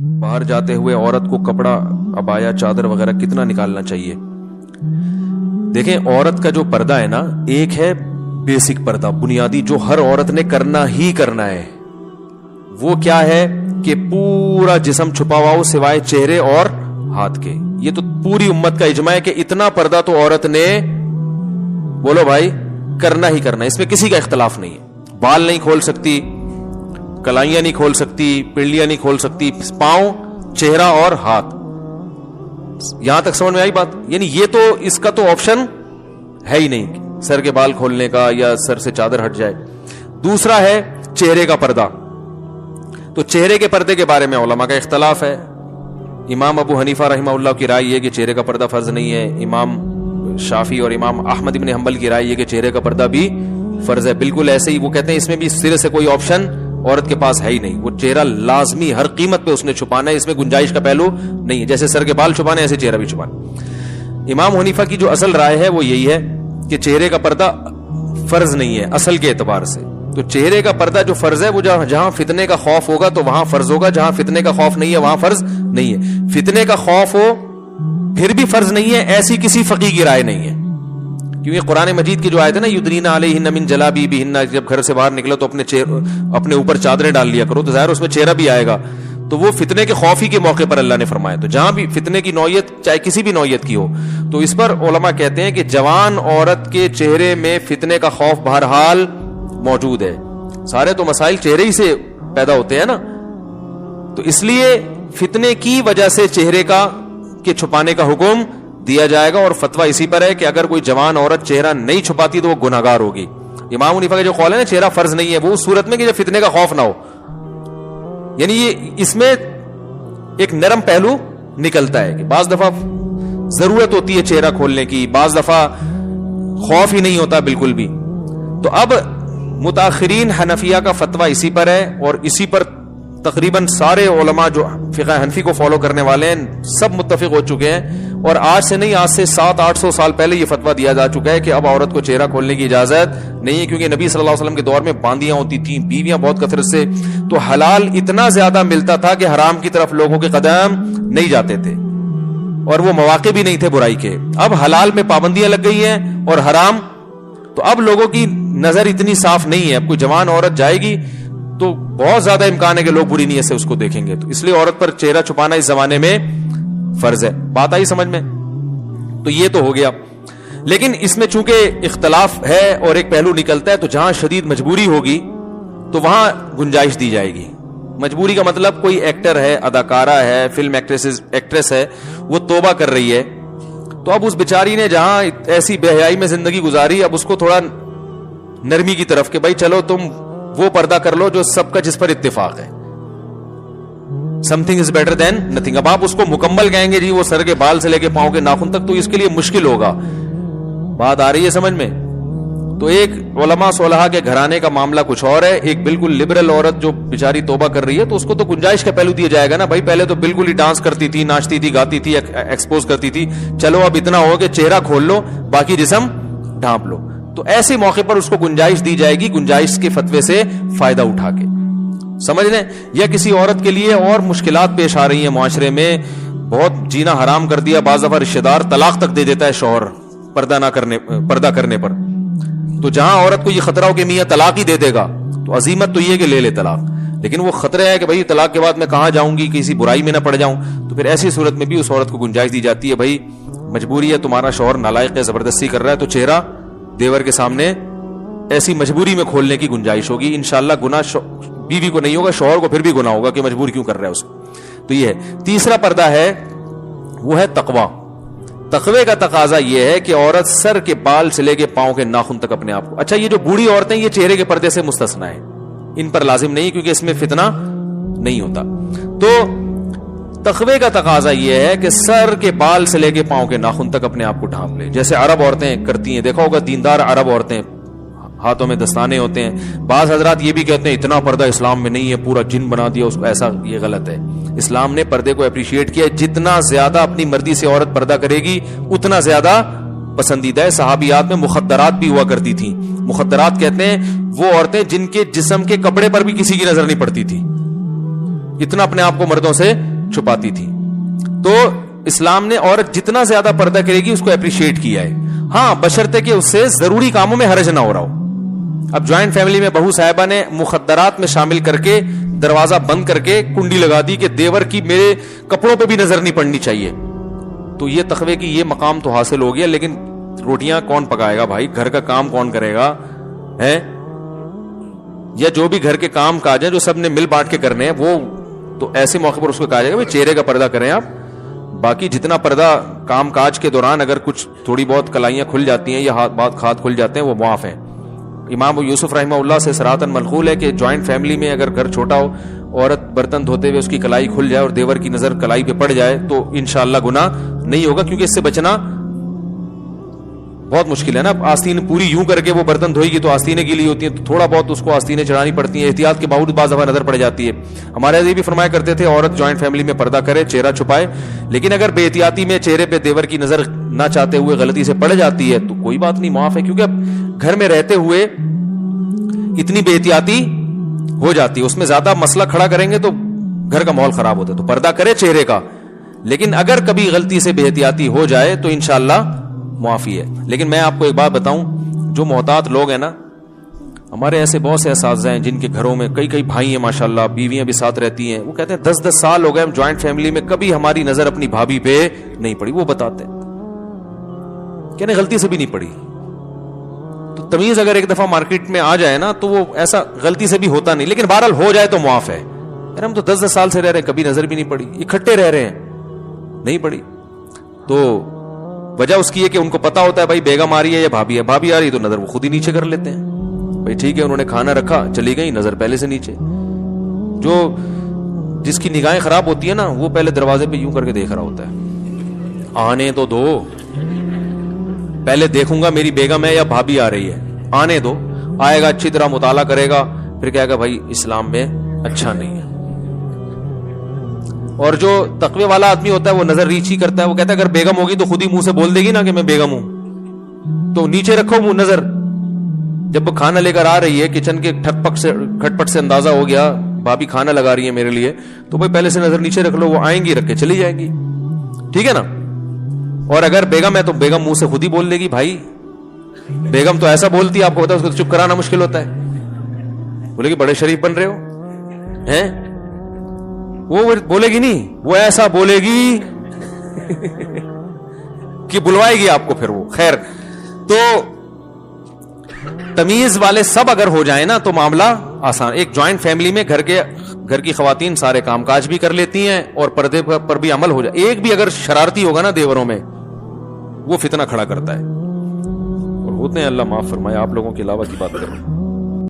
باہر جاتے ہوئے عورت کو کپڑا عبایا چادر وغیرہ کتنا نکالنا چاہیے؟ دیکھیں عورت کا جو پردہ ہے نا، ایک ہے بیسک پردہ بنیادی جو ہر عورت نے کرنا ہی کرنا ہے، وہ کیا ہے کہ پورا جسم چھپا ہوا ہو سوائے چہرے اور ہاتھ کے. یہ تو پوری امت کا اجماع ہے کہ اتنا پردہ تو عورت نے، بولو بھائی، کرنا ہی کرنا ہے، اس میں کسی کا اختلاف نہیں ہے. بال نہیں کھول سکتی، کلائیاں نہیں کھول سکتی، پنڈلیاں نہیں کھول سکتی، پاؤں، چہرہ اور ہاتھ. یہاں تک سمجھ میں آئی بات؟ یعنی یہ تو اس کا تو آپشن ہے ہی نہیں سر کے بال کھولنے کا یا سر سے چادر ہٹ جائے. دوسرا ہے چہرے کا پردہ. تو چہرے کے پردے کے بارے میں علماء کا اختلاف ہے. امام ابو حنیفہ رحمہ اللہ کی رائے یہ کہ چہرے کا پردہ فرض نہیں ہے. امام شافعی اور امام احمد بن حنبل کی رائے یہ کہ چہرے کا پردہ بھی فرض ہے. بالکل ایسے ہی وہ کہتے ہیں اس میں بھی سرے سے کوئی آپشن عورت کے پاس ہے ہی نہیں، وہ چہرہ لازمی ہر قیمت پہ اس نے چھپانا ہے، اس میں گنجائش کا پہلو نہیں ہے. جیسے سر کے بال چھپانے ایسے چہرہ بھی چھپانا. امام حنیفہ کی جو اصل رائے ہے وہ یہی ہے کہ چہرے کا پردہ فرض نہیں ہے اصل کے اعتبار سے. تو چہرے کا پردہ جو فرض ہے وہ جہاں فتنے کا خوف ہوگا تو وہاں فرض ہوگا، جہاں فتنے کا خوف نہیں ہے وہاں فرض نہیں ہے. فتنے کا خوف ہو پھر بھی فرض نہیں ہے، ایسی کسی فقیہ کی رائے نہیں ہے. کیونکہ قرآن مجید کی جو آیت ہے نا، یدنین علیہن من جلابیبہن، جب گھر سے باہر نکلو تو اپنے اوپر چادریں ڈال لیا کرو، تو ظاہر اس میں چہرہ بھی آئے گا. تو وہ فتنے کے خوف ہی کے موقع پر اللہ نے فرمایا. تو جہاں بھی فتنے کی نوعیت چاہے کسی بھی نوعیت کی ہو، تو اس پر علماء کہتے ہیں کہ جوان عورت کے چہرے میں فتنے کا خوف بہرحال موجود ہے. سارے تو مسائل چہرے ہی سے پیدا ہوتے ہیں نا، تو اس لیے فتنے کی وجہ سے چہرے کا کے چھپانے کا حکم دیا جائے گا. اور فتویٰ اسی پر ہے کہ اگر کوئی جوان عورت چہرہ نہیں چھپاتی تو وہ گناہگار ہوگی. امام حنیفہ کا جو قول ہے نا چہرہ فرض نہیں ہے، وہ اس صورت میں کہ جب فتنے کا خوف نہ ہو. یعنی یہ اس میں ایک نرم پہلو نکلتا ہے کہ بعض دفعہ ضرورت ہوتی ہے چہرہ کھولنے کی، بعض دفعہ خوف ہی نہیں ہوتا بالکل بھی. تو اب متاخرین حنفیہ کا فتویٰ اسی پر ہے، اور اسی پر تقریباً سارے علماء جو فقہ حنفی کو فالو کرنے والے ہیں سب متفق ہو چکے ہیں. اور آج سے نہیں، آج سے 700-800 سال پہلے یہ فتویٰ دیا جا چکا ہے کہ اب عورت کو چہرہ کھولنے کی اجازت نہیں ہے. کیونکہ نبی صلی اللہ علیہ وسلم کے دور میں باندیاں ہوتی تھیں، بیویاں بہت کثرت سے، تو حلال اتنا زیادہ ملتا تھا کہ حرام کی طرف لوگوں کے قدم نہیں جاتے تھے، اور وہ مواقع بھی نہیں تھے برائی کے. اب حلال میں پابندیاں لگ گئی ہیں اور حرام، تو اب لوگوں کی نظر اتنی صاف نہیں ہے. اب کوئی جوان عورت جائے گی تو بہت زیادہ امکان ہے کہ لوگ بری نیت سے اس کو دیکھیں گے. تو اس لیے عورت پر چہرہ چھپانا اس زمانے میں فرض ہے. بات آئی سمجھ میں؟ تو یہ تو ہو گیا. لیکن اس میں چونکہ اختلاف ہے اور ایک پہلو نکلتا ہے، تو جہاں شدید مجبوری ہوگی تو وہاں گنجائش دی جائے گی. مجبوری کا مطلب کوئی ایکٹر ہے، اداکارہ ہے، فلم ایکٹریس ہے، وہ توبہ کر رہی ہے، تو اب اس بیچاری نے جہاں ایسی بے حیائی میں زندگی گزاری، اب اس کو تھوڑا نرمی کی طرف کہ بھائی چلو تم وہ پردہ کر لو جو سب کا جس پر اتفاق ہے. something is better than nothing. اب آپ اس کو مکمل کہیں گے جی وہ سر کے بال سے لے کے پاؤں کے ناخن تک، تو اس کے لیے مشکل ہوگا. بات آ رہی ہے سمجھ میں؟ تو ایک علماء صلحاء کے گھرانے کا معاملہ کچھ اور ہے، ایک بالکل لبرل عورت جو بیچاری توبہ کر رہی ہے، تو اس کو تو گنجائش کا پہلو دیا جائے گا نا. بھائی پہلے تو بالکل ہی ڈانس کرتی تھی، ناچتی تھی، گاتی تھی، ایکسپوز کرتی تھی، چلو اب اتنا ہو کہ چہرہ کھول لو، باقی جسم ڈھانپ لو. تو ایسے موقع پر اس کو گنجائش دی جائے گی، گنجائش کے فتوے سے فائدہ اٹھا کے. سمجھ لیں؟ یا کسی عورت کے لیے اور مشکلات پیش آ رہی ہیں معاشرے میں، بہت جینا حرام کر دیا، بعض دفعہ رشتہ دار طلاق تک دے دیتا ہے شوہر پردہ کرنے پر. تو جہاں عورت کو یہ خطرہ ہو کہ میاں طلاق ہی دے دے گا، تو عزیمت تو یہ کہ لے لے طلاق. لیکن وہ خطرہ ہے کہ بھائی طلاق کے بعد میں کہاں جاؤں گی، کسی برائی میں نہ پڑ جاؤں. تو پھر ایسی صورت میں بھی اس عورت کو گنجائش دی جاتی ہے، بھائی مجبوری ہے، تمہارا شوہر نالائق ہے، زبردستی کر رہا ہے، تو چہرہ دیور کے سامنے ایسی مجبوری میں کھولنے کی گنجائش ہوگی. انشاءاللہ گناہ بیوی کو نہیں ہوگا، شوہر کو پھر بھی گناہ ہوگا کہ مجبور کیوں کر رہا ہے اس کو. تو یہ ہے. تیسرا پردہ ہے وہ ہے تقوی. تقوی کا تقاضا یہ ہے کہ عورت سر کے بال سے لے کے پاؤں کے ناخن تک اپنے آپ کو، اچھا یہ جو بوڑھی عورتیں یہ چہرے کے پردے سے مستثنا ہے، ان پر لازم نہیں کیونکہ اس میں فتنہ نہیں ہوتا. تو تقوی کا تقاضا یہ ہے کہ سر کے بال سے لے کے پاؤں کے ناخن تک اپنے آپ کو ڈھانپ لے، جیسے عرب عورتیں کرتی ہیں. دیکھا ہوگا دیندار عرب عورتیں، ہاتھوں میں دستانے ہوتے ہیں. بعض حضرات یہ بھی کہتے ہیں اتنا پردہ اسلام میں نہیں ہے، پورا جن بنا دیا اس کو، ایسا یہ غلط ہے. اسلام نے پردے کو اپریشیٹ کیا ہے، جتنا زیادہ اپنی مرضی سے عورت پردہ کرے گی اتنا زیادہ پسندیدہ ہے. صحابیات میں مخدرات بھی ہوا کرتی تھیں. مخدرات کہتے ہیں وہ عورتیں جن کے جسم کے کپڑے پر بھی کسی کی نظر نہیں پڑتی تھی، اتنا اپنے آپ کو مردوں سے چھپاتی تھی. تو اسلام نے عورت جتنا زیادہ پردہ کرے گی اس کو اپریشیٹ کیا ہے. ہاں بشرطے کہ اس سے ضروری کاموں میں حرج نہ ہو رہا ہو. اب جوائنٹ فیملی میں بہو صاحبہ نے مخدرات میں شامل کر کے دروازہ بند کر کے کنڈی لگا دی کہ دیور کی میرے کپڑوں پہ بھی نظر نہیں پڑنی چاہیے, تو یہ تقوی کی یہ مقام تو حاصل ہو گیا, لیکن روٹیاں کون پکائے گا بھائی, گھر کا کام کون کرے گا ہے, یا جو بھی گھر کے کام کاج ہیں جو سب نے مل بانٹ کے کرنے ہیں, وہ تو ایسے موقع پر اس کو کہا جائے گا چہرے کا پردہ کریں آپ. باقی جتنا پردہ کام کاج کے دوران اگر کچھ تھوڑی بہت کلائیاں کھل جاتی ہیں یا ہاتھ کھل جاتے ہیں وہ معاف ہیں. امام ابو یوسف رحمہ اللہ سے صراحتاً منقول ہے کہ جوائنٹ فیملی میں اگر گھر چھوٹا ہو, عورت برتن دھوتے ہوئے اس کی کلائی کھل جائے اور دیور کی نظر کلائی پہ پڑ جائے تو انشاءاللہ گناہ نہیں ہوگا, کیونکہ اس سے بچنا بہت مشکل ہے نا. آستین پوری یوں کر کے وہ برتن دھوئے گی تو آستینیں گیلی ہوتی ہیں, تو تھوڑا بہت اس کو آستینیں چڑھانی پڑتی ہیں, احتیاط کے باوجود بعض دفعہ نظر پڑ جاتی ہے. ہمارے یہ بھی فرمایا کرتے تھے عورت جوائنٹ فیملی میں پردہ کرے, چہرہ چھپائے, لیکن اگر بے احتیاطی میں چہرے پہ دیور کی نظر نہ چاہتے ہوئے غلطی سے پڑ جاتی ہے تو کوئی بات نہیں, معاف ہے. کیونکہ اب گھر میں رہتے ہوئے اتنی بے احتیاطی ہو جاتی ہے, اس میں زیادہ مسئلہ کھڑا کریں گے تو گھر کا ماحول خراب ہوتا ہے. تو پردہ کرے چہرے کا, لیکن اگر کبھی غلطی سے بے احتیاطی ہو جائے تو انشاءاللہ معافی ہے. لیکن میں آپ کو ایک بات بتاؤں, جو محتاط لوگ ہیں نا, ہمارے ایسے بہت سے اساتذہ ہیں جن کے گھروں میں کئی بھائی ہیں ماشاءاللہ, بیویاں بھی ساتھ رہتی ہیں, وہ کہتے ہیں 10 سال ہو گئے ہم جوائنٹ فیملی میں کبھی ہماری نظر اپنی بھابھی پہ نہیں پڑی. وہ بتاتے ہیں کہنے غلطی سے بھی نہیں پڑی. تو تمیز اگر ایک دفعہ مارکیٹ میں آ جائے نا تو وہ ایسا غلطی سے بھی ہوتا نہیں, لیکن بہرحال ہو جائے تو معاف ہے. یار ہم تو 10 سال سے رہ رہے ہیں, کبھی نظر بھی نہیں پڑی, اکٹھے رہ رہے ہیں نہیں پڑی. تو وجہ اس کی ہے کہ ان کو پتا ہوتا ہے بھائی بیگم آ رہی ہے یا بھابھی ہے, بھابھی آ رہی ہے تو نظر وہ خود ہی نیچے کر لیتے ہیں. بھائی ٹھیک ہے انہوں نے کھانا رکھا چلی گئی, نظر پہلے سے نیچے. جو جس کی نگاہیں خراب ہوتی ہے نا وہ پہلے دروازے پہ یوں کر کے دیکھ رہا ہوتا ہے, آنے تو دو, پہلے دیکھوں گا میری بیگم ہے یا بھابھی آ رہی ہے, آنے دو. آئے گا اچھی طرح مطالعہ کرے گا, پھر کہے گا بھائی اسلام میں اچھا نہیں ہے. اور جو تقوی والا آدمی ہوتا ہے وہ نظر ریچ ہی کرتا ہے, وہ کہتا ہے اگر بیگم ہوگی تو خود ہی منہ سے بول دے گی نا کہ میں بیگم ہوں, تو نیچے رکھو منہ نظر. جب وہ کھانا لے کر آ رہی ہے کچن کے کھٹ پٹ سے اندازہ ہو گیا بھابھی کھانا لگا رہی ہے میرے لیے, تو بھائی پہلے سے نظر نیچے رکھ لو, وہ آئیں گی رکھ کے چلی جائیں گی, ٹھیک ہے نا. اور اگر بیگم ہے تو بیگم منہ سے خود ہی بول دے گی. بھائی بیگم تو ایسا بولتی ہے, آپ کو پتا ہے اس کو چپ کرانا مشکل ہوتا ہے. بولے گی بڑے شریف بن رہے ہو ہیں, وہ بولے گی نہیں, وہ ایسا بولے گی کہ بلوائے گی آپ کو پھر وہ. خیر, تو تمیز والے سب اگر ہو جائیں نا تو معاملہ آسان. ایک جوائنٹ فیملی میں گھر کی خواتین سارے کام کاج بھی کر لیتی ہیں اور پردے پر بھی عمل ہو جائے. ایک بھی اگر شرارتی ہوگا نا دیوروں میں وہ فتنہ کھڑا کرتا ہے, اور ہوتے ہیں, اللہ معاف فرمائے. آپ لوگوں کے علاوہ کی بات کریں.